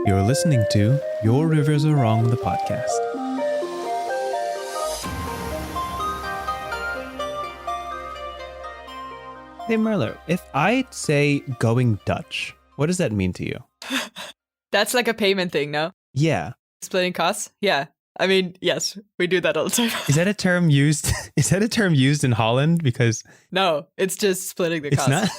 You're listening to Your Rivers Are Wrong, the podcast. Hey Merlo, if I say going Dutch, what does that mean to you? That's like a payment thing, no? Yeah. Splitting costs? Yeah. I mean, yes, we do that all the time. Is that a term used? Is that a term used in Holland? Because no, it's just splitting the it's costs. not.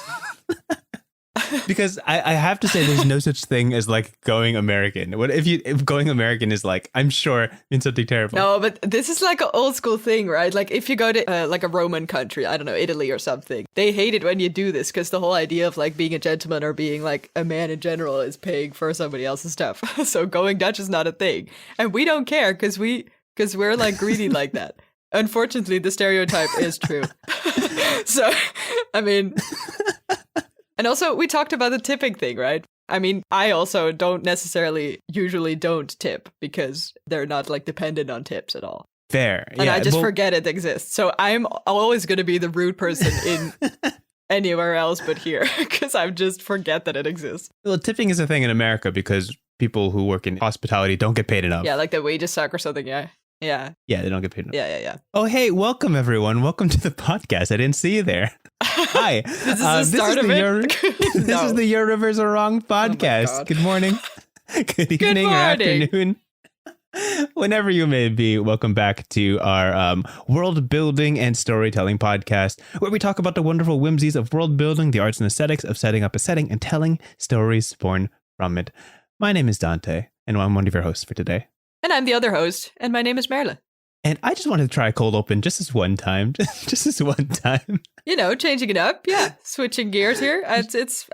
Because I have to say there's no such thing as like going American. What if going American is like, I'm sure, means something terrible. No, but this is like an old school thing, right? Like if you go to like a Roman country, I don't know, Italy or something, they hate it when you do this because the whole idea of like being a gentleman or being like a man in general is paying for somebody else's stuff. So going Dutch is not a thing. And we don't care because we're like greedy like that. Unfortunately, the stereotype is true. So, I mean... And also, we talked about the tipping thing, right? I mean, I also usually don't tip because they're not like dependent on tips at all. Fair. And I just forget it exists. So I'm always going to be the rude person in anywhere else but here because I just forget that it exists. Well, tipping is a thing in America because people who work in hospitality don't get paid enough. Yeah, like the wages suck or something. Yeah. Yeah. Yeah, they don't get paid enough. Yeah. Oh, hey, welcome everyone. Welcome to the podcast. I didn't see you there. Hi. This is the start of it? This is the Your Rivers Are Wrong podcast. Good morning. Good evening or afternoon. Whenever you may be, welcome back to our world building and storytelling podcast, where we talk about the wonderful whimsies of world building, the arts and aesthetics of setting up a setting and telling stories born from it. My name is Dante, and I'm one of your hosts for today. And I'm the other host, and my name is Merle. And I just wanted to try cold open just this one time. Just this one time. You know, changing it up. Yeah. Switching gears here.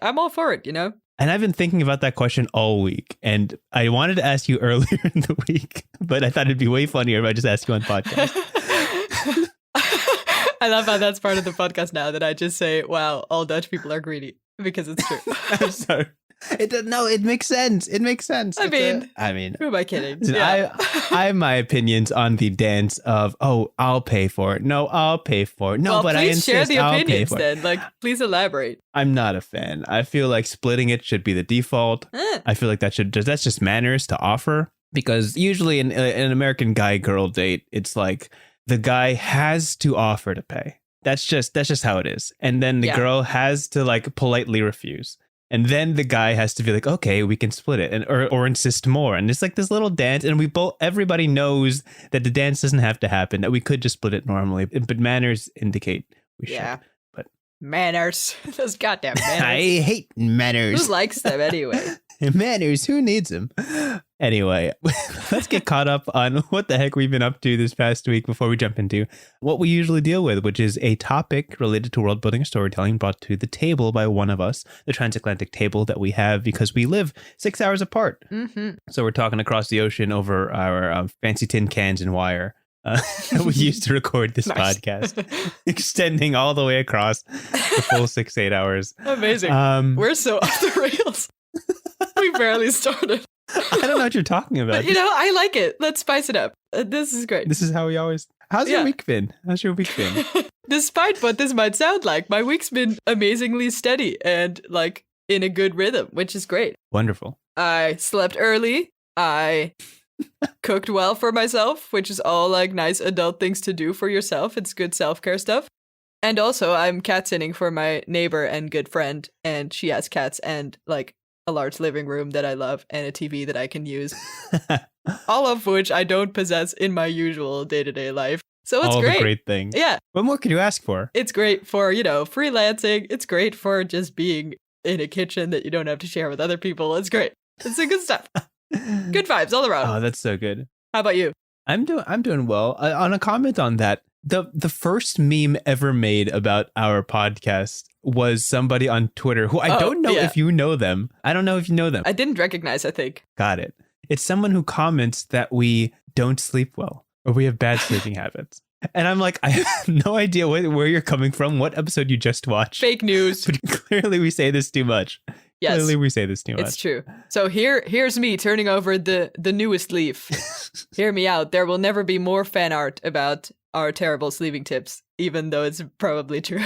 I'm all for it, you know? And I've been thinking about that question all week. And I wanted to ask you earlier in the week, but I thought it'd be way funnier if I just asked you on podcast. I love how that's part of the podcast now that I just say, wow, all Dutch people are greedy. Because it's true. I'm sorry. It makes sense. It makes sense. I mean, who am I kidding? Yeah. I have my opinions on the dance of, I'll pay for it. No, I'll pay for it. No, well, but I insist share the I'll pay opinions for then. it. Like, please elaborate. I'm not a fan. I feel like splitting it should be the default. I feel like that's just manners to offer, because usually in an American guy-girl date, it's like the guy has to offer to pay. That's just how it is. And then the girl has to like politely refuse. And then the guy has to be like, okay, we can split it, and or insist more. And it's like this little dance, and everybody knows that the dance doesn't have to happen, that we could just split it normally. But manners indicate we should. But manners. Those goddamn manners. I hate manners. Who likes them anyway? Manners, who needs them? Anyway, let's get caught up on what the heck we've been up to this past week before we jump into what we usually deal with, which is a topic related to world building or storytelling brought to the table by one of us, the transatlantic table that we have because we live 6 hours apart. Mm-hmm. So we're talking across the ocean over our fancy tin cans and wire that we used to record this podcast, extending all the way across the full 6-8 hours. Amazing. We're so off the rails. We barely started. I don't know what you're talking about. But, you know, I like it. Let's spice it up. This is great. This is how we always... How's your week been? Despite what this might sound like, my week's been amazingly steady and like in a good rhythm, which is great. Wonderful. I slept early. I cooked well for myself, which is all like nice adult things to do for yourself. It's good self-care stuff. And also I'm cat sitting for my neighbor and good friend, and she has cats and like a large living room that I love and a TV that I can use. All of which I don't possess in my usual day-to-day life. So it's all great. The great things. Yeah. What more could you ask for? It's great for, you know, freelancing. It's great for just being in a kitchen that you don't have to share with other people. It's great. It's the good stuff. Good vibes all around. Oh, that's so good. How about you? I'm doing well. On a comment on that, the first meme ever made about our podcast was somebody on Twitter who I don't know if you know them. I don't know if you know them. I didn't recognize, I think. Got it. It's someone who comments that we don't sleep well or we have bad sleeping habits. And I'm like, I have no idea where you're coming from, what episode you just watched. Fake news. But clearly we say this too much. Yes. Clearly we say this too much. It's true. So here's me turning over the newest leaf. Hear me out. There will never be more fan art about our terrible sleeping tips, even though it's probably true.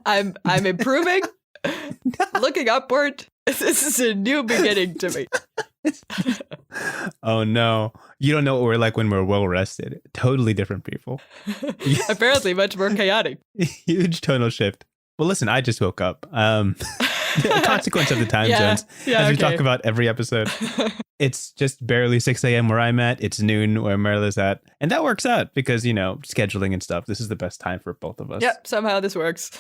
I'm improving, looking upward. This is a new beginning to me. Oh no. You don't know what we're like when we're well rested. Totally different people. Apparently much more chaotic. Huge tonal shift. Well, listen, I just woke up. A consequence of the time zones, as we talk about every episode. It's just barely 6 a.m. where I'm at. It's noon where Marilla's at. And that works out because, scheduling and stuff. This is the best time for both of us. Yep, somehow this works.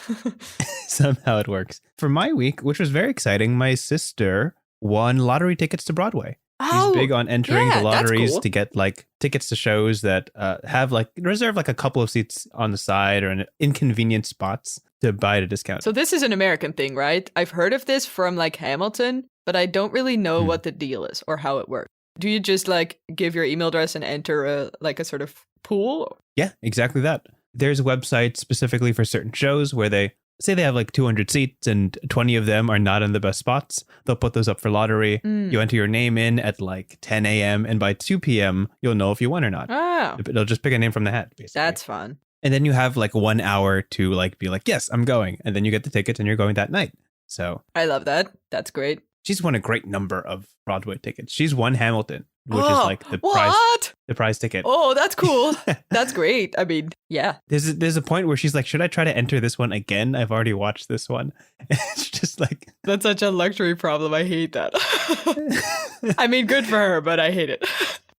Somehow it works. For my week, which was very exciting, my sister won lottery tickets to Broadway. She's big on entering the lotteries to get tickets to shows that have reserve a couple of seats on the side or in inconvenient spots to buy at a discount. So this is an American thing, right? I've heard of this from Hamilton, but I don't really know what the deal is or how it works. Do you just give your email address and enter a sort of pool? Yeah, exactly that. There's a website specifically for certain shows where they say they have 200 seats and 20 of them are not in the best spots. They'll put those up for lottery. You enter your name in at 10 a.m. and by 2 p.m. you'll know if you won or not. Oh. They'll just pick a name from the hat, basically. That's fun. And then you have 1 hour to be yes, I'm going. And then you get the tickets and you're going that night. So I love that. That's great. She's won a great number of Broadway tickets. She's won Hamilton, which is the prize ticket. Oh, that's cool. That's great. I mean, yeah. There's a point where she's like, should I try to enter this one again? I've already watched this one. It's just that's such a luxury problem. I hate that. I mean, good for her, but I hate it.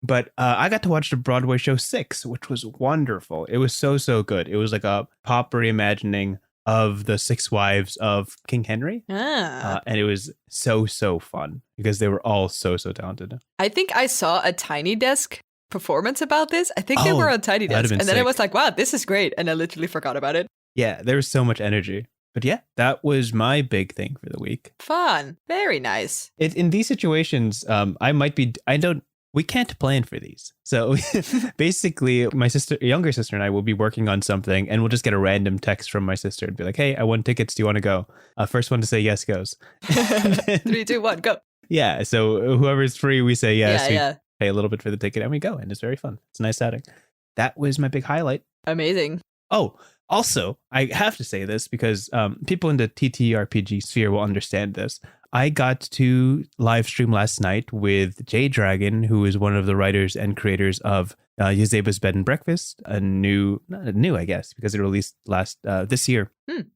But I got to watch the Broadway show 6, which was wonderful. It was so, so good. It was a pop reimagining of the 6 wives of King Henry. And it was so, so fun because they were all so, so talented. I think I saw a Tiny Desk performance about this. I think they were on Tiny Desk. And then I was like, wow, this is great. And I literally forgot about it. Yeah, there was so much energy. But yeah, that was my big thing for the week. Fun. Very nice. In these situations, we can't plan for these. So basically, my younger sister and I will be working on something and we'll just get a random text from my sister and be like, hey, I won tickets. Do you want to go? First one to say yes goes. 3, 2, 1, go. Yeah. So whoever's free, we say yes. Yeah. Pay a little bit for the ticket and we go. And it's very fun. It's a nice outing. That was my big highlight. Amazing. Oh, also, I have to say this because people in the TTRPG sphere will understand this. I got to live stream last night with Jay Dragon, who is one of the writers and creators of Yazeba's Bed and Breakfast, not new, I guess, because it released this year,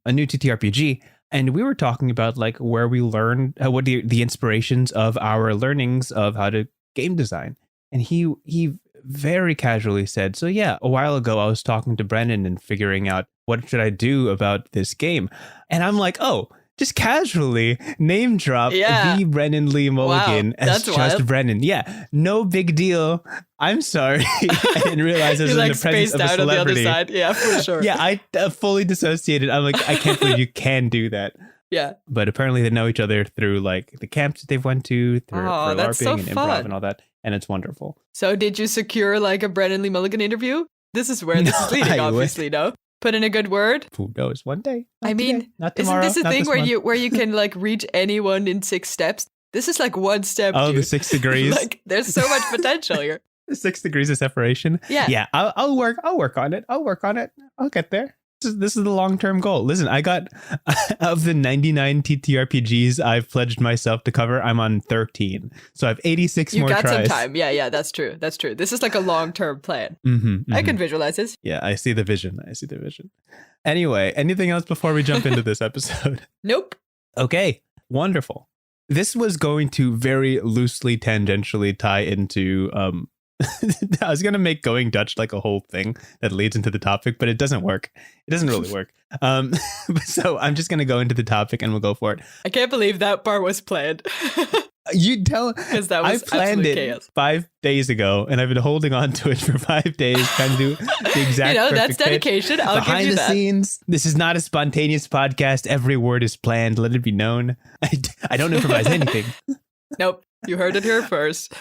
a new TTRPG. And we were talking about where we learned, what the inspirations of our learnings of how to game design. And he very casually said, so yeah, a while ago I was talking to Brennan and figuring out what should I do about this game. And I'm like, oh, just casually name drop the Brennan Lee Mulligan as just wild. Brennan. Yeah, no big deal. I'm sorry. I didn't realize I was in the presence of a celebrity. On the other side. Yeah, for sure. Yeah, I fully dissociated. I'm like, I can't believe you can do that. Yeah. But apparently they know each other through the camps that they've went to, through LARPing and improv and all that. And it's wonderful. So did you secure a Brennan Lee Mulligan interview? This is where this is leading, obviously, no? Put in a good word. Who knows? One day. Not today, not tomorrow, isn't this a thing where you can reach anyone in 6 steps? This is one step. Oh, dude. The 6 degrees. There's so much potential here. 6 degrees of separation. Yeah. Yeah. I'll work on it. I'll get there. This is the long-term goal. Listen, I got of the 99 TTRPGs I've pledged myself to cover, I'm on 13. So I have 86 more tries. You got some time. Yeah, that's true. This is a long-term plan. I can visualize this. Yeah, I see the vision. Anyway, anything else before we jump into this episode? Nope. Okay, wonderful. This was going to very loosely, tangentially tie into I was going to make Going Dutch a whole thing that leads into the topic, but it doesn't work. It doesn't really work. So I'm just going to go into the topic and we'll go for it. I can't believe that part was planned. You don't. Because that was I planned it chaos. 5 days ago and I've been holding on to it for 5 days trying to do the exact that's dedication. I'll behind give you the scenes. This is not a spontaneous podcast. Every word is planned. Let it be known. I don't improvise anything. Nope. You heard it here first.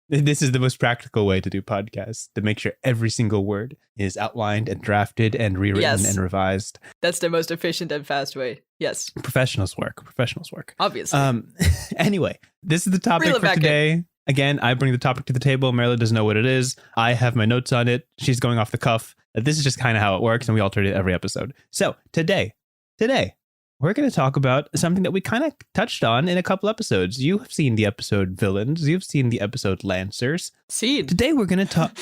This is the most practical way to do podcasts, to make sure every single word is outlined and drafted and rewritten and revised. That's the most efficient and fast way. Yes. Professionals work. Obviously. Anyway, this is the topic for today. Again, I bring the topic to the table. Marla doesn't know what it is. I have my notes on it. She's going off the cuff. This is just kind of how it works, and we alter it every episode. So today, we're going to talk about something that we kind of touched on in a couple episodes. You have seen the episode Villains. You've seen the episode Lancers. Seen. Today we're going to talk.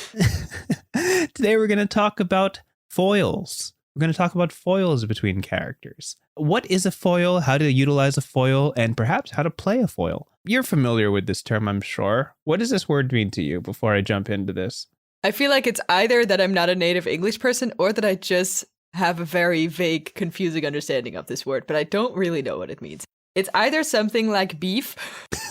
Today we're going to talk about foils. We're going to talk about foils between characters. What is a foil? How to utilize a foil, and perhaps how to play a foil. You're familiar with this term, I'm sure. What does this word mean to you before I jump into this? I feel like it's either that I'm not a native English person or that I just have a very vague, confusing understanding of this word, but I don't really know what it means. It's either something like beef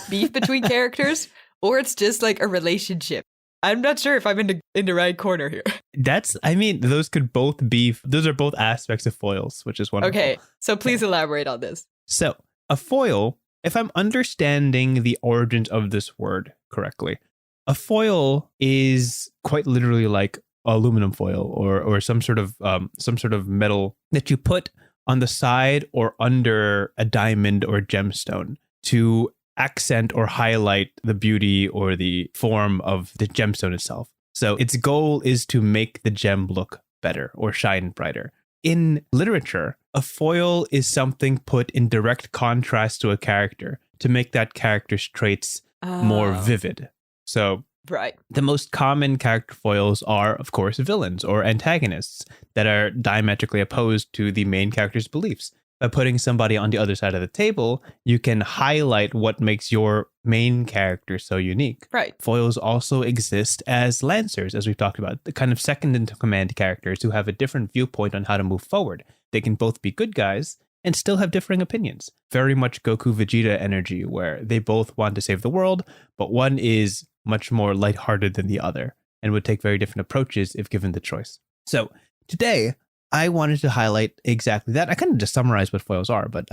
between characters, or it's just like a relationship. I'm not sure if I'm in the right corner here. Those could both be, those are both aspects of foils, which is wonderful. Okay, so please elaborate on this. So a foil, if I'm understanding the origins of this word correctly, a foil is quite literally like aluminum foil or some sort of metal that you put on the side or under a diamond or gemstone to accent or highlight the beauty or the form of the gemstone itself. So its goal is to make the gem look better or shine brighter. In literature, a foil is something put in direct contrast to a character to make that character's traits more vivid. So right. The most common character foils are, of course, villains or antagonists that are diametrically opposed to the main character's beliefs. By putting somebody on the other side of the table, you can highlight what makes your main character so unique. Right. Foils also exist as lancers, as we've talked about, the kind of second in command characters who have a different viewpoint on how to move forward. They can both be good guys and still have differing opinions. Very much Goku Vegeta energy, where they both want to save the world, but one is much more lighthearted than the other and would take very different approaches if given the choice. So today, I wanted to highlight exactly that. I kind of just summarized what foils are, but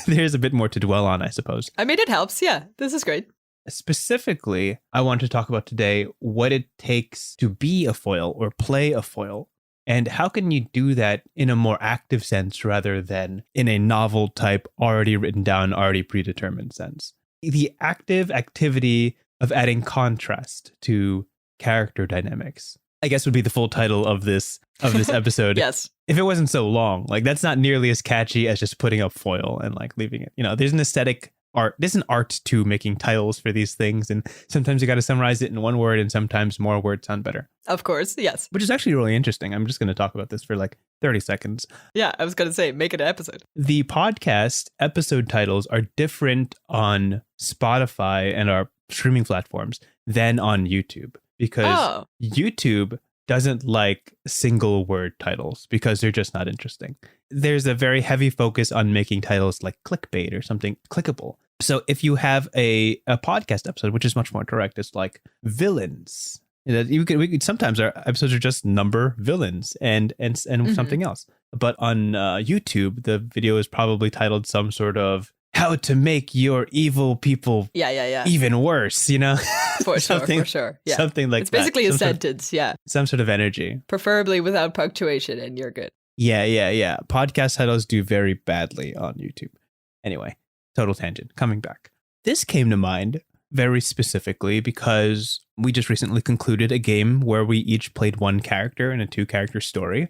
there's a bit more to dwell on, I suppose. I mean, it helps. Yeah, this is great. Specifically, I want to talk about today what it takes to be a foil or play a foil, and how can you do that in a more active sense rather than in a novel type, already written down, already predetermined sense. The active activity of adding contrast to character dynamics, I guess, would be the full title of this episode. Yes. If it wasn't so long, like that's not nearly as catchy as just putting up foil and like leaving it. There's an aesthetic art. There's an art to making titles for these things. And sometimes you got to summarize it in one word and sometimes more words sound better. Of course. Yes. Which is actually really interesting. I'm just going to talk about this for like 30 seconds. Yeah, I was going to say, make it an episode. The podcast episode titles are different on Spotify and our streaming platforms than on YouTube, because YouTube doesn't like single word titles because they're just not interesting. There's a very heavy focus on making titles like clickbait or something clickable. So if you have a podcast episode, which is much more direct, it's like villains. We could sometimes our episodes are just number villains and something else. But on YouTube, the video is probably titled some sort of how to make your evil people even worse, For sure. Yeah. Something like that. It's basically a sentence, Some sort of energy. Preferably without punctuation, and you're good. Yeah. Podcast titles do very badly on YouTube. Anyway, total tangent. Coming back. This came to mind very specifically because we just recently concluded a game where we each played one character in a 2-character story.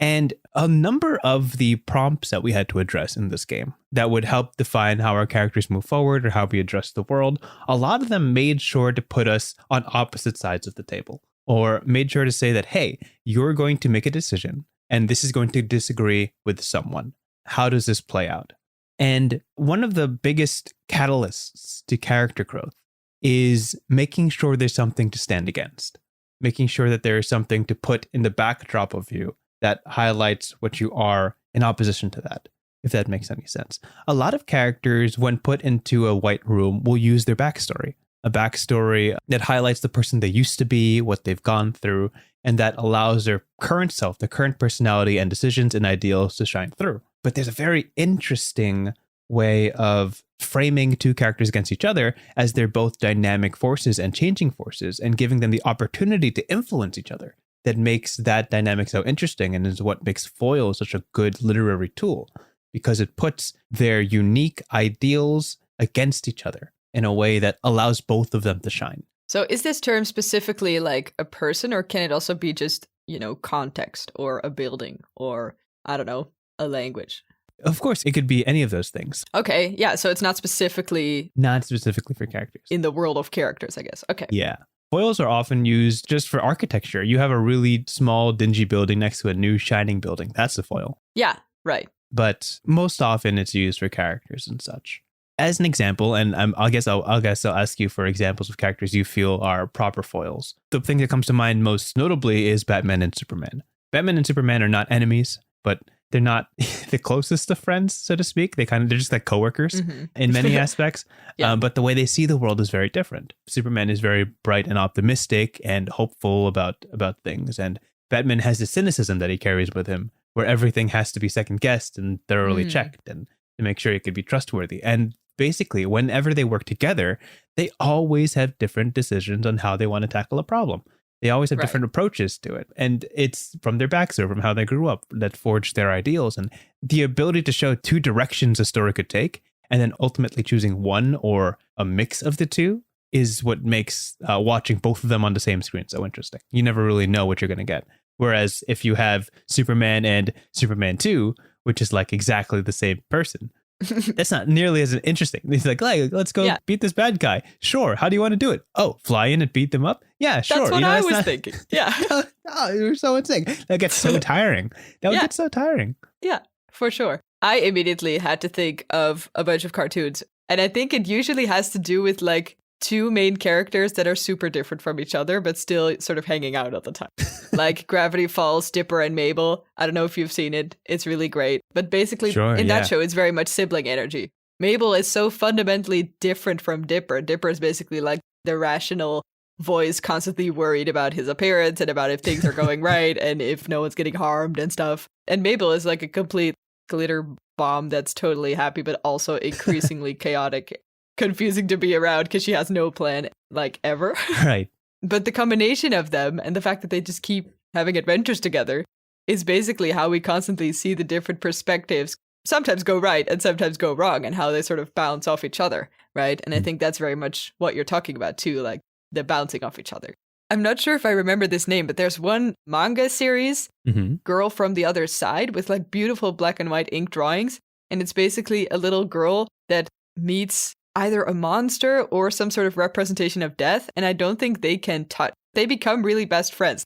And a number of the prompts that we had to address in this game that would help define how our characters move forward or how we address the world, a lot of them made sure to put us on opposite sides of the table, or made sure to say that, hey, you're going to make a decision and this is going to disagree with someone. How does this play out? And one of the biggest catalysts to character growth is making sure there's something to stand against, making sure that there is something to put in the backdrop of you that highlights what you are in opposition to that, if that makes any sense. A lot of characters, when put into a white room, will use their backstory, a backstory that highlights the person they used to be, what they've gone through, and that allows their current self, their current personality and decisions and ideals to shine through. But there's a very interesting way of framing 2 characters against each other as they're both dynamic forces and changing forces, and giving them the opportunity to influence each other. That makes that dynamic so interesting, and is what makes foil such a good literary tool, because it puts their unique ideals against each other in a way that allows both of them to shine. So is this term specifically like a person, or can it also be just, context or a building or, I don't know, a language? Of course, it could be any of those things. Okay, yeah, so it's not specifically For characters. in the world of characters, I guess. Okay. Yeah. Foils are often used just for architecture. You have a really small, dingy building next to a new, shining building. That's a foil. Yeah, right. But most often it's used for characters and such. As an example, and I guess I'll ask you for examples of characters you feel are proper foils. The thing that comes to mind most notably is Batman and Superman. Batman and Superman are not enemies, but they're not the closest of friends, so to speak. They're just like coworkers in many aspects. Yeah. But the way they see the world is very different. Superman is very bright and optimistic and hopeful about things. And Batman has the cynicism that he carries with him, where everything has to be second guessed and thoroughly checked and to make sure it could be trustworthy. And basically, whenever they work together, they always have different decisions on how they want to tackle a problem. They always have different approaches to it. And it's from their backstory, from how they grew up, that forged their ideals. And the ability to show two directions a story could take, and then ultimately choosing one or a mix of the two is what makes watching both of them on the same screen so interesting. You never really know what you're going to get. Whereas if you have Superman and Superman 2, which is like exactly the same person, that's not nearly as interesting. He's like, let's go beat this bad guy. Sure. How do you want to do it? Oh, fly in and beat them up? Yeah, sure. That's what I was thinking. Yeah. Oh, you're so insane. That gets so tiring. That would get so tiring. Yeah, for sure. I immediately had to think of a bunch of cartoons. And I think it usually has to do with like two main characters that are super different from each other, but still sort of hanging out all the time. Like Gravity Falls, Dipper and Mabel. I don't know if you've seen it. It's really great. But basically that show, it's very much sibling energy. Mabel is so fundamentally different from Dipper. Dipper is basically like the rational voice constantly worried about his appearance and about if things are going right and if no one's getting harmed and stuff. And Mabel is like a complete glitter bomb that's totally happy, but also increasingly chaotic, confusing to be around because she has no plan, like, ever. Right. But the combination of them and the fact that they just keep having adventures together is basically how we constantly see the different perspectives sometimes go right and sometimes go wrong and how they sort of bounce off each other, right? And I think that's very much what you're talking about too, like the bouncing off each other. I'm not sure if I remember this name, but there's one manga series, Girl from the Other Side, with like beautiful black and white ink drawings. And it's basically a little girl that meets either a monster or some sort of representation of death, and I don't think they can touch. They become really best friends.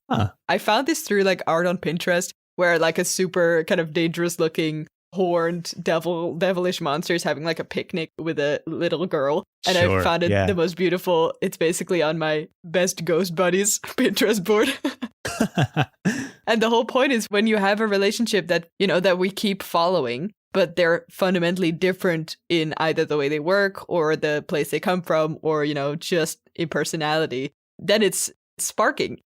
I found this through like art on Pinterest, where like a super kind of dangerous looking horned devilish monster is having like a picnic with a little girl, and I found it the most beautiful. It's basically on my best ghost buddies Pinterest board. And the whole point is when you have a relationship that, you know, that we keep following, but they're fundamentally different in either the way they work or the place they come from or, you know, just in personality, then it's sparking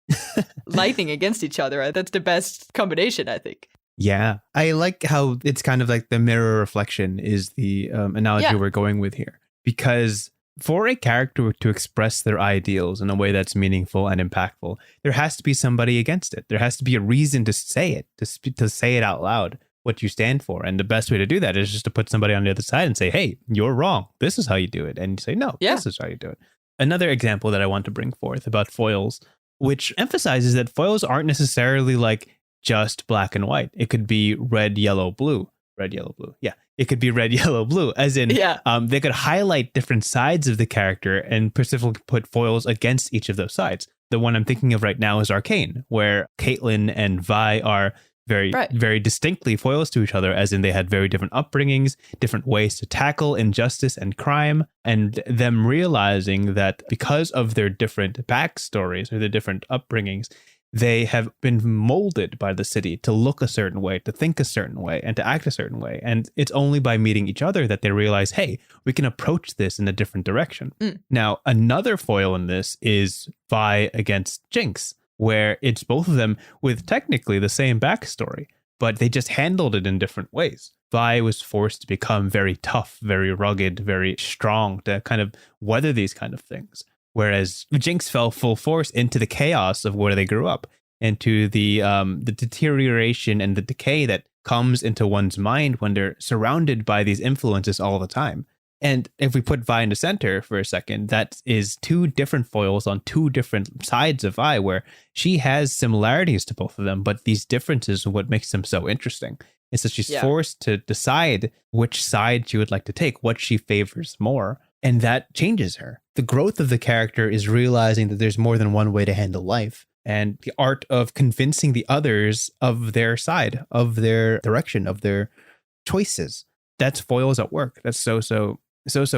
lightning against each other. That's the best combination, I think. Yeah. I like how it's kind of like the mirror reflection is the analogy we're going with here. Because for a character to express their ideals in a way that's meaningful and impactful, there has to be somebody against it. There has to be a reason to say it, to say it out loud, what you stand for. And the best way to do that is just to put somebody on the other side and say, hey, you're wrong. This is how you do it. And you say, no, this is how you do it. Another example that I want to bring forth about foils, which emphasizes that foils aren't necessarily like just black and white. It could be red, yellow, blue. Red, yellow, blue. Yeah. It could be red, yellow, blue, as in they could highlight different sides of the character and specifically put foils against each of those sides. The one I'm thinking of right now is Arcane, where Caitlin and Vi are very distinctly foils to each other, as in they had very different upbringings, different ways to tackle injustice and crime, and them realizing that because of their different backstories or their different upbringings, they have been molded by the city to look a certain way, to think a certain way, and to act a certain way. And it's only by meeting each other that they realize, hey, we can approach this in a different direction. Now, another foil in this is Vi against Jinx, where it's both of them with technically the same backstory, but they just handled it in different ways. Vi was forced to become very tough, very rugged, very strong to kind of weather these kind of things. Whereas Jinx fell full force into the chaos of where they grew up, into the deterioration and the decay that comes into one's mind when they're surrounded by these influences all the time. And if we put Vi in the center for a second, that is two different foils on two different sides of Vi, where she has similarities to both of them, but these differences are what makes them so interesting. And so she's Yeah. forced to decide which side she would like to take, what she favors more. And that changes her. The growth of the character is realizing that there's more than one way to handle life. And the art of convincing the others of their side, of their direction, of their choices. That's foils at work. That's so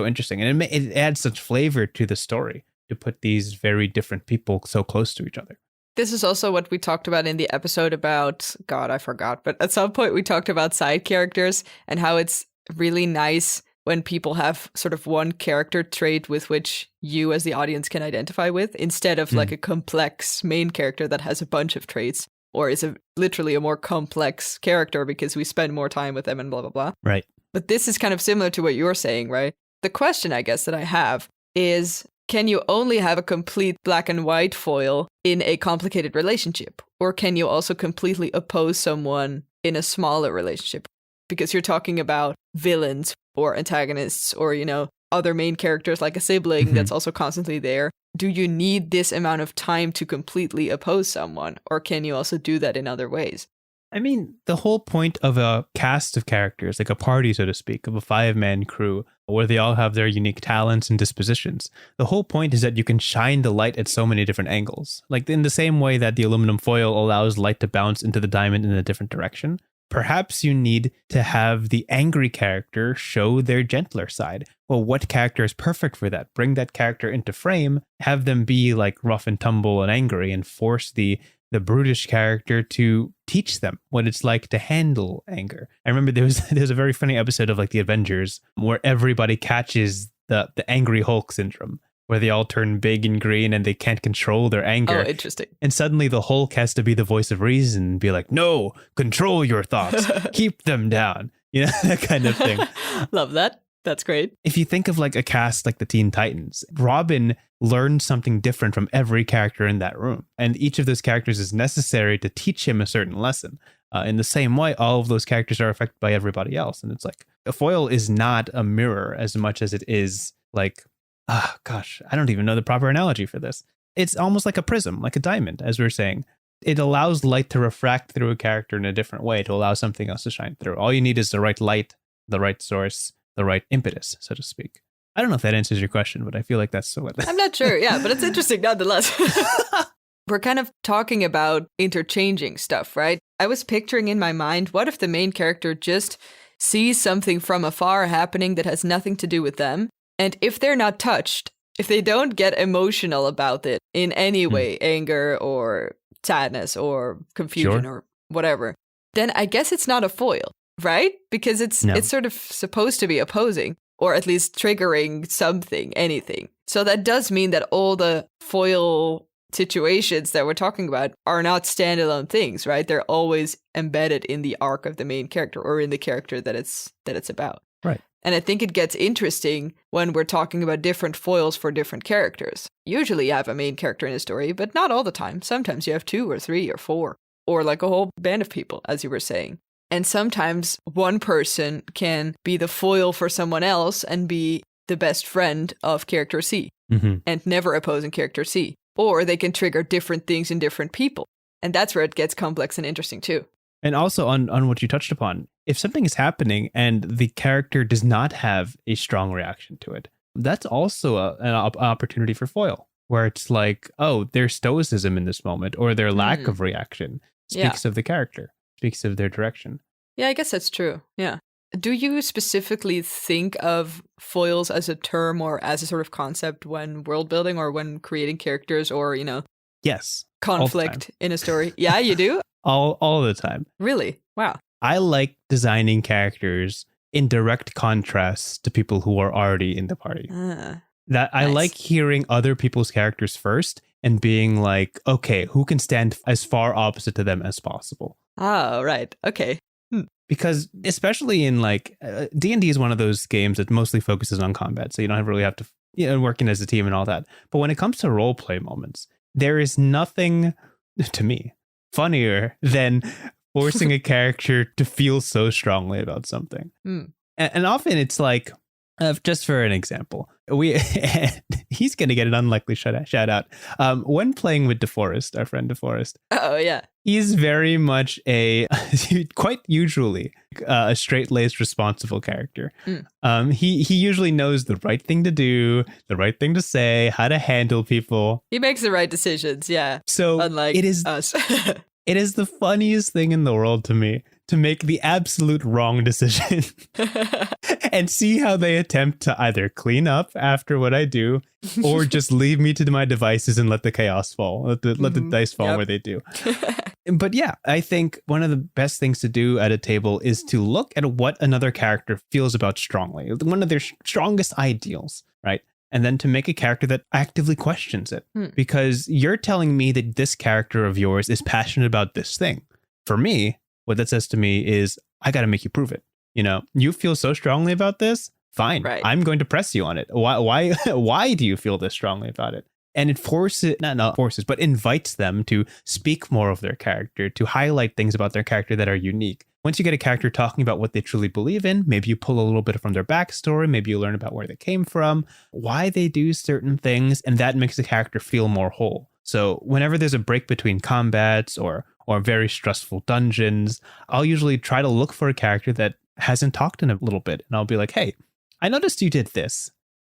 interesting. And it adds such flavor to the story to put these very different people so close to each other. This is also what we talked about in the episode about, God, I forgot, but at some point we talked about side characters and how it's really nice when people have sort of one character trait with which you as the audience can identify with, instead of like a complex main character that has a bunch of traits, or is literally a more complex character because we spend more time with them and blah, blah, blah. Right. But this is kind of similar to what you're saying, right? The question, I guess, that I have is, can you only have a complete black and white foil in a complicated relationship? Or can you also completely oppose someone in a smaller relationship? Because you're talking about villains or antagonists or, other main characters like a sibling that's also constantly there. Do you need this amount of time to completely oppose someone? Or can you also do that in other ways? I mean, the whole point of a cast of characters, like a party, so to speak, of a 5-man crew, where they all have their unique talents and dispositions. The whole point is that you can shine the light at so many different angles. Like in the same way that the aluminum foil allows light to bounce into the diamond in a different direction. Perhaps you need to have the angry character show their gentler side. Well, what character is perfect for that? Bring that character into frame, have them be like rough and tumble and angry, and force the brutish character to teach them what it's like to handle anger. I remember there was a very funny episode of like the Avengers where everybody catches the angry Hulk syndrome, where they all turn big and green and they can't control their anger. Oh, interesting. And suddenly the Hulk has to be the voice of reason and be like, no, control your thoughts, keep them down. That kind of thing. Love that. That's great. If you think of like a cast like the Teen Titans, Robin learned something different from every character in that room. And each of those characters is necessary to teach him a certain lesson. In the same way, all of those characters are affected by everybody else. And it's like a foil is not a mirror as much as it is like, I don't even know the proper analogy for this. It's almost like a prism, like a diamond, as we were saying. It allows light to refract through a character in a different way to allow something else to shine through. All you need is the right light, the right source, the right impetus, so to speak. I don't know if that answers your question, but I feel like that's what. I'm not sure. Yeah, but it's interesting nonetheless. We're kind of talking about interchanging stuff, right? I was picturing in my mind, what if the main character just sees something from afar happening that has nothing to do with them? And if they're not touched, if they don't get emotional about it in any way, anger or sadness or confusion or whatever, then I guess it's not a foil, right? Because it's sort of supposed to be opposing, or at least triggering something, anything. So that does mean that all the foil situations that we're talking about are not standalone things, right? They're always embedded in the arc of the main character or in the character that it's about. Right. And I think it gets interesting when we're talking about different foils for different characters. Usually you have a main character in a story, but not all the time. Sometimes you have 2 or 3 or 4, or like a whole band of people, as you were saying. And sometimes one person can be the foil for someone else and be the best friend of character C and never opposing character C. Or they can trigger different things in different people. And that's where it gets complex and interesting too. And also on what you touched upon, if something is happening and the character does not have a strong reaction to it, that's also an opportunity for foil, where it's like, oh, their stoicism in this moment or their lack of reaction speaks of the character, speaks of their direction. Yeah, I guess that's true. Yeah. Do you specifically think of foils as a term or as a sort of concept when world building or when creating characters or, Yes. conflict in a story? Yeah, you do? All the time. Really? Wow. I like designing characters in direct contrast to people who are already in the party. I like hearing other people's characters first and being like, okay, who can stand as far opposite to them as possible? Oh, right. Okay. Because especially in like D&D is one of those games that mostly focuses on combat. So you don't really have to, working as a team and all that. But when it comes to role play moments, there is nothing to me funnier than forcing a character to feel so strongly about something. And often it's like, just for an example, He's going to get an unlikely shout out. When playing with DeForest, our friend DeForest. Oh, yeah. He's very much quite usually a straight-laced, responsible character. He usually knows the right thing to do, the right thing to say, how to handle people. He makes the right decisions, yeah. So unlike us. It is the funniest thing in the world to me to make the absolute wrong decision and see how they attempt to either clean up after what I do or just leave me to my devices and let the chaos fall, let the dice fall where they do. But yeah, I think one of the best things to do at a table is to look at what another character feels about strongly, one of their strongest ideals, right? And then to make a character that actively questions it. Because you're telling me that this character of yours is passionate about this thing. For me, what that says to me is, I got to make you prove it. You know, you feel so strongly about this? Fine. Right. I'm going to press you on it. Why do you feel this strongly about it? And it but invites them to speak more of their character, to highlight things about their character that are unique. Once you get a character talking about what they truly believe in, maybe you pull a little bit from their backstory, maybe you learn about where they came from, why they do certain things, and that makes the character feel more whole. So whenever there's a break between combats or very stressful dungeons, I'll usually try to look for a character that hasn't talked in a little bit. And I'll be like, hey, I noticed you did this.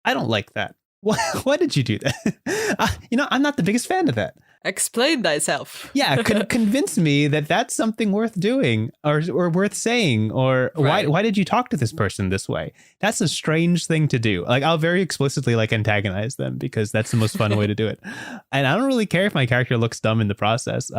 I don't like that. Why did you do that? I'm not the biggest fan of that. Explain thyself. Yeah, convince me that that's something worth doing or worth saying, or right. why did you talk to this person this way? That's a strange thing to do. Like, I'll very explicitly antagonize them because that's the most fun way to do it. And I don't really care if my character looks dumb in the process.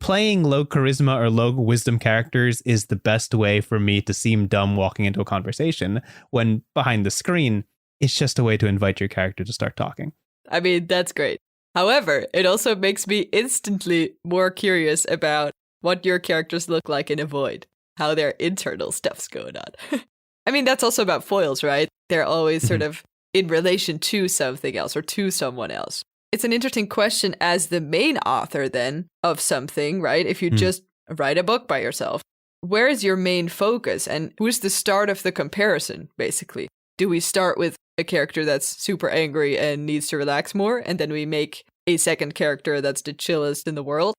Playing low charisma or low wisdom characters is the best way for me to seem dumb walking into a conversation when behind the screen, it's just a way to invite your character to start talking. I mean, that's great. However, it also makes me instantly more curious about what your characters look like in a void, how their internal stuff's going on. I mean, that's also about foils, right? They're always sort of in relation to something else or to someone else. It's an interesting question as the main author then of something, right? If you just write a book by yourself, where is your main focus and who's the start of the comparison, basically? Do we start with a character that's super angry and needs to relax more, and then we make a second character that's the chillest in the world?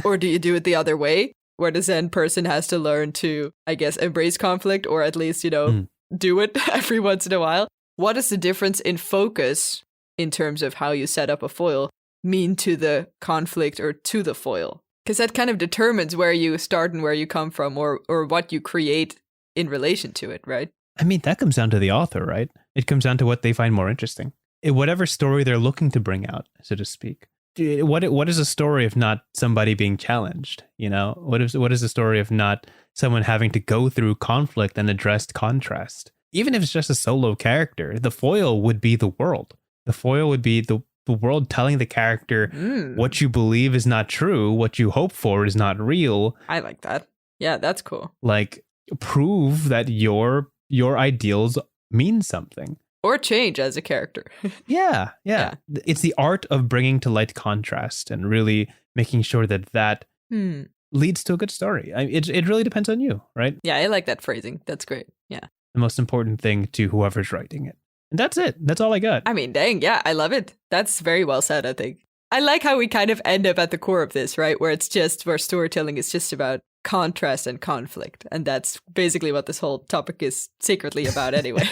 Or do you do it the other way, where the Zen person has to learn to, I guess, embrace conflict, or at least, do it every once in a while? What does the difference in focus, in terms of how you set up a foil, mean to the conflict or to the foil? Because that kind of determines where you start and where you come from, or what you create in relation to it, right? I mean, that comes down to the author, right? It comes down to what they find more interesting. Whatever story they're looking to bring out, so to speak. What is a story if not somebody being challenged? What is a story if not someone having to go through conflict and address contrast? Even if it's just a solo character, the foil would be the world. The foil would be the world telling the character what you believe is not true, what you hope for is not real. I like that. Yeah, that's cool. Like, prove that your ideals mean something. Or change as a character. Yeah. It's the art of bringing to light contrast and really making sure that leads to a good story. It really depends on you, right? Yeah, I like that phrasing. That's great. Yeah. The most important thing to whoever's writing it. And that's it. That's all I got. I mean, dang, yeah, I love it. That's very well said, I think. I like how we kind of end up at the core of this, right? Where storytelling is just about contrast and conflict. And that's basically what this whole topic is secretly about anyway.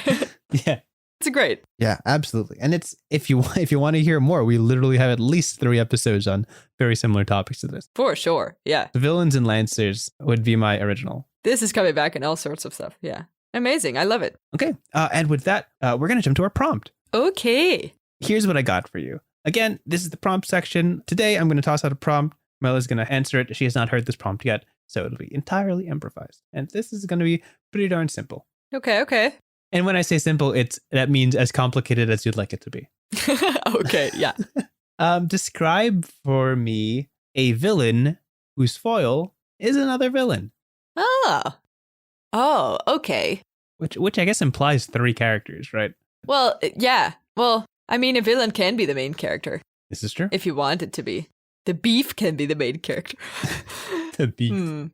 Yeah. It's great. Yeah, absolutely. And it's if you want to hear more, we literally have at least 3 episodes on very similar topics to this. For sure. Yeah. The Villains and Lancers would be my original. This is coming back in all sorts of stuff. Yeah. Amazing. I love it. Okay. And with that, we're going to jump to our prompt. Okay. Here's what I got for you. Again, this is the prompt section. Today, I'm going to toss out a prompt. Mela's going to answer it. She has not heard this prompt yet, so it'll be entirely improvised. And this is going to be pretty darn simple. Okay. And when I say simple, that means as complicated as you'd like it to be. Okay, yeah. Describe for me a villain whose foil is another villain. Oh, okay. Which I guess implies 3 characters, right? Well, yeah. Well, I mean, a villain can be the main character. This is true. If you want it to be. The beef can be the main character. The beef.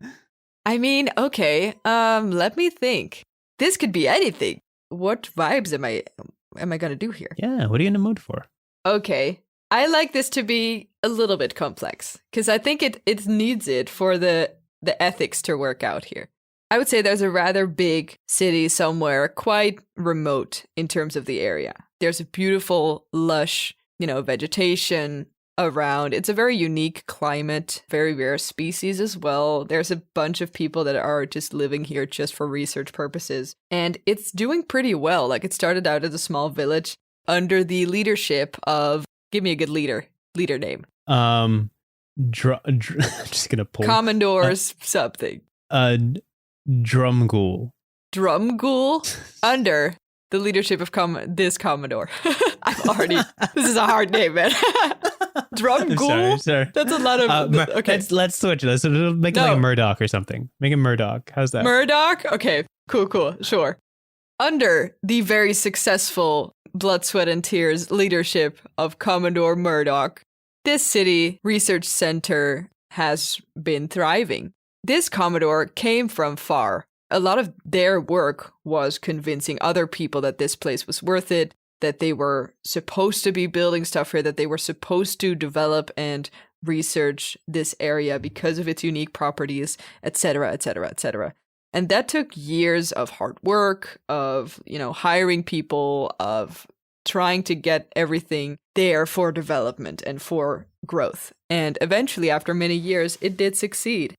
I mean, okay. Let me think. This could be anything. What vibes am I am I going to do here? Yeah, what are you in the mood for? Okay. I like this to be a little bit complex because I think it needs it for the ethics to work out here. I would say there's a rather big city somewhere, quite remote in terms of the area. There's a beautiful, lush, vegetation around. It's a very unique climate, very rare species as well. There's a bunch of people that are just living here just for research purposes. And it's doing pretty well. Like, it started out as a small village under the leadership of, give me a good leader name. Just gonna pull Commodores something. Drumgool. Drumgool under the leadership of this Commodore. This is a hard name, man. Drumgool? Sorry. That's a lot of... okay. Let's switch it. Let's make it like Murdoch or something. Make it Murdoch. How's that? Murdoch? Okay, cool, sure. Under the very successful Blood, Sweat, and Tears leadership of Commodore Murdoch, this city research center has been thriving. This Commodore came from far. A lot of their work was convincing other people that this place was worth it, that they were supposed to be building stuff here, that they were supposed to develop and research this area because of its unique properties, etc., etc., etc. And that took years of hard work, of, hiring people, of trying to get everything there for development and for growth. And eventually, after many years, it did succeed.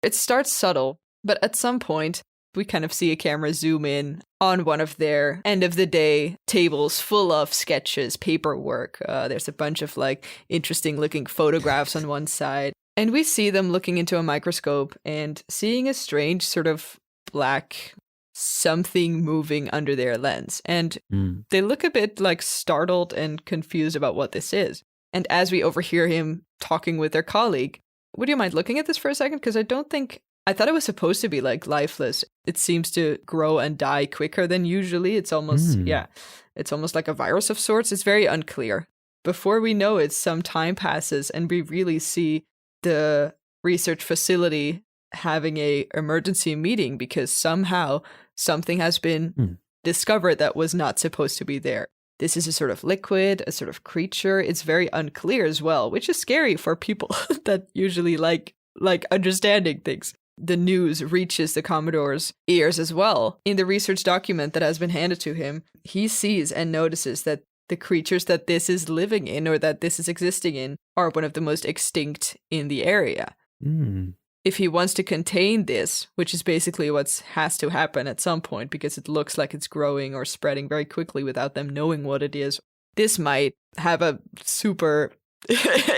It starts subtle, but at some point, we kind of see a camera zoom in on one of their end of the day tables full of sketches, paperwork. There's a bunch of interesting looking photographs on one side. And we see them looking into a microscope and seeing a strange sort of black something moving under their lens. And they look a bit startled and confused about what this is. And as we overhear him talking with their colleague, would you mind looking at this for a second? Because I thought it was supposed to be lifeless. It seems to grow and die quicker than usually. It's almost, it's almost like a virus of sorts. It's very unclear. Before we know it, some time passes and we really see the research facility having a emergency meeting because somehow something has been discovered that was not supposed to be there. This is a sort of liquid, a sort of creature. It's very unclear as well, which is scary for people that usually like understanding things. The news reaches the Commodore's ears as well. In the research document that has been handed to him, he sees and notices that the creatures that this is living in or that this is existing in are one of the most extinct in the area. If he wants to contain this, which is basically what has to happen at some point because it looks like it's growing or spreading very quickly without them knowing what it is, this might have a super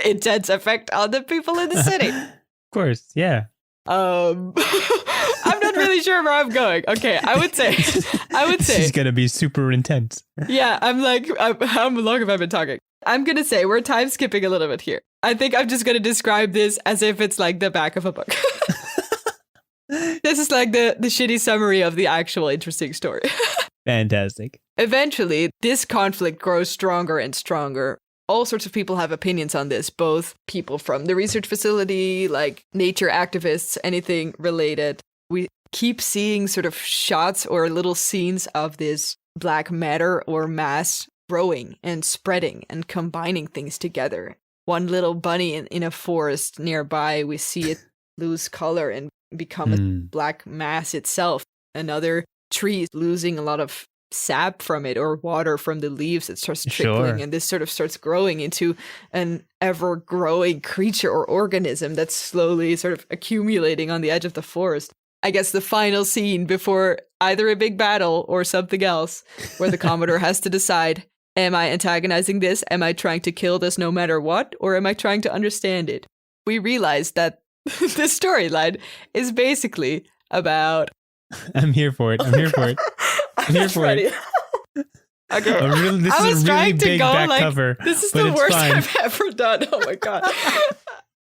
intense effect on the people in the city. Of course, yeah. I'm not really sure where I'm going. Okay, I would say This is gonna be super intense. Yeah, how long have I been talking? I'm gonna say we're time skipping a little bit here. I think I'm just gonna describe this as if it's the back of a book. This is the shitty summary of the actual interesting story. Fantastic. Eventually, this conflict grows stronger and stronger. All sorts of people have opinions on this, both people from the research facility, nature activists, anything related. We keep seeing sort of shots or little scenes of this black matter or mass growing and spreading and combining things together. One little bunny in a forest nearby, we see it lose color and become a black mass itself. Another tree losing a lot of sap from it or water from the leaves, it starts trickling, and this sort of starts growing into an ever-growing creature or organism that's slowly sort of accumulating on the edge of the forest. I guess the final scene before either a big battle or something else, where the Commodore has to decide, am I antagonizing this? Am I trying to kill this no matter what? Or am I trying to understand it? We realize that this storyline is basically about... I'm here for it. I'm here for it. I'm here for it. Okay. This is a really big back cover. This is the worst I've ever done. Oh my god.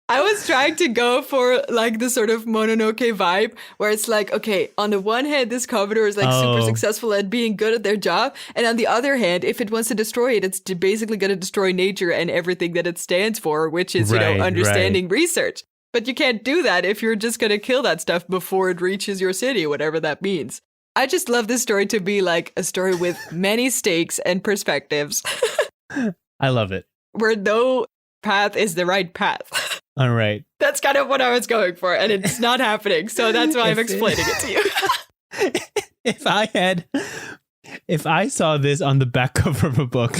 I was trying to go for the sort of Mononoke vibe where it's okay, on the one hand, this Commodore is super successful at being good at their job. And on the other hand, if it wants to destroy it, it's basically going to destroy nature and everything that it stands for, which is, understanding research. But you can't do that if you're just going to kill that stuff before it reaches your city, whatever that means. I just love this story to be like a story with many stakes and perspectives. I love it. Where no path is the right path. All right. That's kind of what I was going for, and it's not happening. So that's why I'm explaining it to you. If I saw this on the back cover of a book,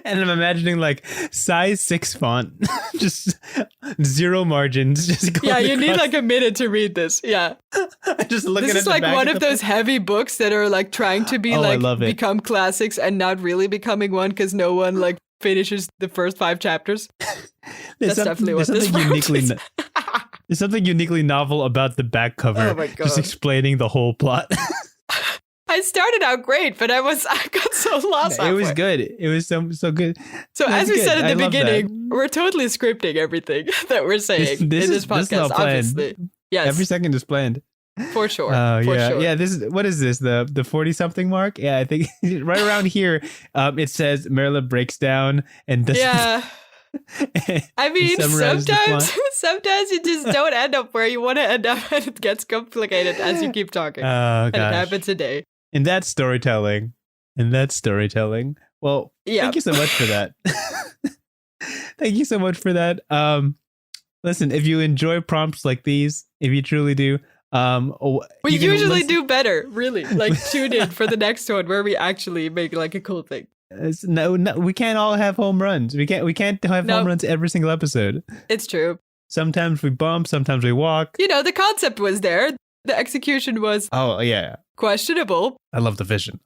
and I'm imagining like size 6 font, just 0 margins. Just yeah, you need like a minute to read this. Yeah. Just looking this at is the like back one of of the those heavy books that are like trying to be like become classics and not really becoming one because no one like finishes the first 5 chapters. That's definitely what this is. There's something uniquely novel about the back cover. Oh my God. Just explaining the whole plot. I started out great, but I got so lost. It was good. It was so good. So as we said at the beginning, we're totally scripting everything that we're saying in this podcast. Obviously, yes, every second is planned. For sure. Sure. Yeah. What is this? The 40-something mark? Yeah, I think right around here. It says Marilla breaks down and does. Yeah. I mean, sometimes you just don't end up where you want to end up, and it gets complicated as you keep talking. Oh, gosh. And it happens today. And that's storytelling. Well, thank you so much for that. Thank you so much for that. Listen, if you enjoy prompts like these, if you truly do, we usually do better, really. Like, tune in for the next one where we actually make like a cool thing. No, we can't all have home runs. We can't have home runs every single episode. It's true. Sometimes we bump, sometimes we walk. You know, the concept was there. The execution was questionable. I love the vision.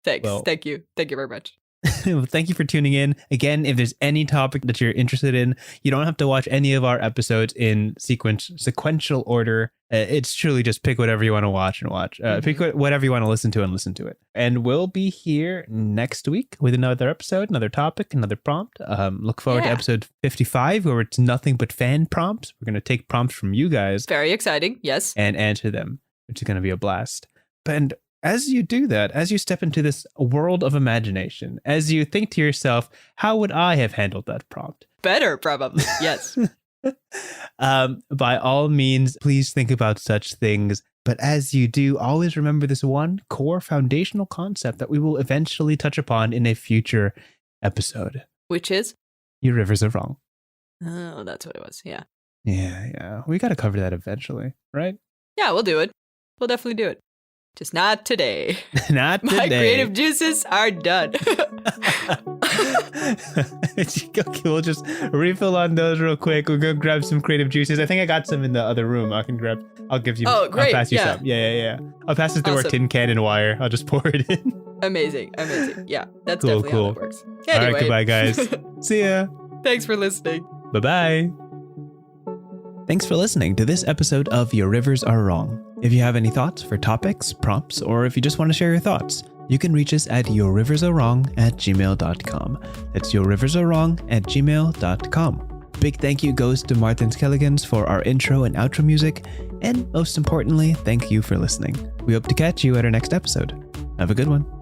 Thanks. Well, thank you very much. Well, thank you for tuning in. Again, if there's any topic that you're interested in, you don't have to watch any of our episodes in sequential order. It's truly just pick whatever you want to watch and watch. Pick whatever you want to listen to and listen to it. And we'll be here next week with another episode, another topic, another prompt. Look forward to episode 55, where it's nothing but fan prompts. We're going to take prompts from you guys. Very exciting. Yes. And answer them, which is going to be a blast. And as you do that, as you step into this world of imagination, as you think to yourself, how would I have handled that prompt? Better, probably. Yes. By all means, please think about such things. But as you do, always remember this one core foundational concept that we will eventually touch upon in a future episode. Which is? Your rivers are wrong. Oh, that's what it was. Yeah. Yeah. We got to cover that eventually, right? Yeah, we'll do it. We'll definitely do it. Just not today. Not today. My creative juices are done. We'll just refill on those real quick. We'll go grab some creative juices. I think I got some in the other room. I'll give you. Oh, great. I'll pass you some. Yeah. I'll pass it through our tin can and wire. I'll just pour it in. Amazing. Yeah, that's definitely how it works. Anyway. All right, goodbye, guys. See ya. Thanks for listening. Bye-bye. Thanks for listening to this episode of Your Rivers Are Wrong. If you have any thoughts for topics, prompts, or if you just want to share your thoughts, you can reach us at yourriversarewrong@gmail.com. That's yourriversarewrong@gmail.com. Big thank you goes to Martin Skelligans for our intro and outro music, and most importantly, thank you for listening. We hope to catch you at our next episode. Have a good one.